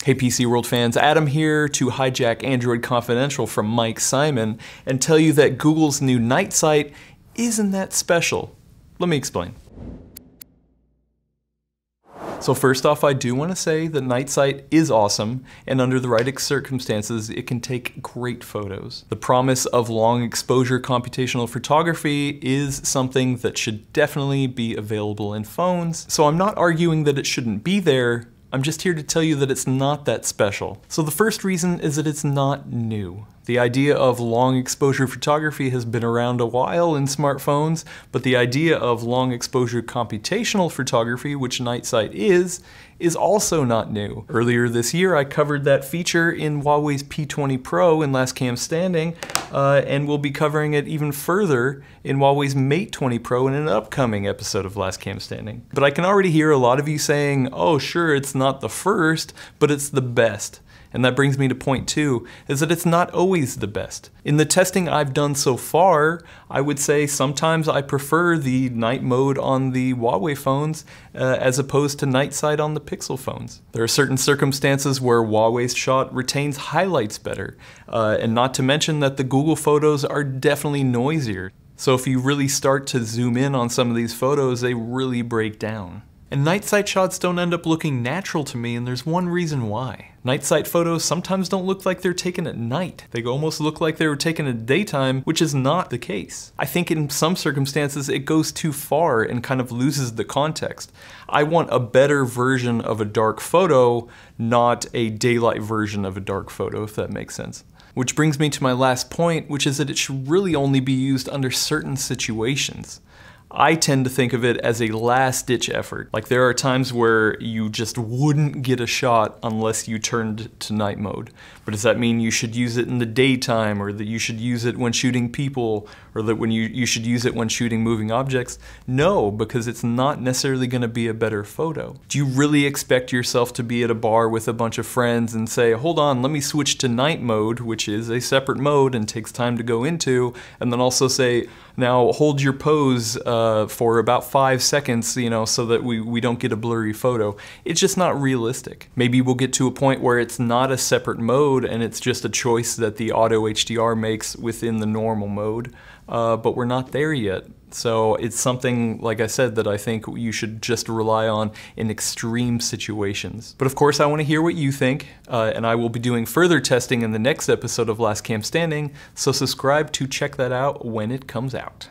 Hey PC World fans, Adam here to hijack Android Confidential from Mike Simon and tell you that Google's new Night Sight isn't that special. Let me explain. So first off, I do want to say that Night Sight is awesome, and under the right circumstances, it can take great photos. The promise of long exposure computational photography is something that should definitely be available in phones, so I'm not arguing that it shouldn't be there. I'm just here to tell you that it's not that special. So the first reason is that it's not new. The idea of long exposure photography has been around a while in smartphones, but the idea of long exposure computational photography, which Night Sight is also not new. Earlier this year, I covered that feature in Huawei's P20 Pro in Last Cam Standing, and we'll be covering it even further in Huawei's Mate 20 Pro in an upcoming episode of Last Cam Standing. But I can already hear a lot of you saying, oh sure, it's not the first, but it's the best. And that brings me to point two, is that it's not always the best. In the testing I've done so far, I would say sometimes I prefer the night mode on the Huawei phones as opposed to Night Sight on the Pixel phones. There are certain circumstances where Huawei's shot retains highlights better, and not to mention that the Google photos are definitely noisier. So if you really start to zoom in on some of these photos, they really break down. And Night Sight shots don't end up looking natural to me, and there's one reason why. Night Sight photos sometimes don't look like they're taken at night. They almost look like they were taken at daytime, which is not the case. I think in some circumstances it goes too far and kind of loses the context. I want a better version of a dark photo, not a daylight version of a dark photo, if that makes sense. Which brings me to my last point, which is that it should really only be used under certain situations. I tend to think of it as a last-ditch effort. Like there are times where you just wouldn't get a shot unless you turned to night mode. But does that mean you should use it in the daytime, or that you should use it when shooting people, or that when you should use it when shooting moving objects? No, because it's not necessarily going to be a better photo. Do you really expect yourself to be at a bar with a bunch of friends and say, hold on, let me switch to night mode, which is a separate mode and takes time to go into, and then also say, now hold your pose for about 5 seconds, you know, so that we don't get a blurry photo. It's just not realistic. Maybe we'll get to a point where it's not a separate mode and it's just a choice that the Auto HDR makes within the normal mode, but we're not there yet. So it's something, like I said, that I think you should just rely on in extreme situations. But of course I want to hear what you think, and I will be doing further testing in the next episode of Last Cam Standing, so subscribe to check that out when it comes out.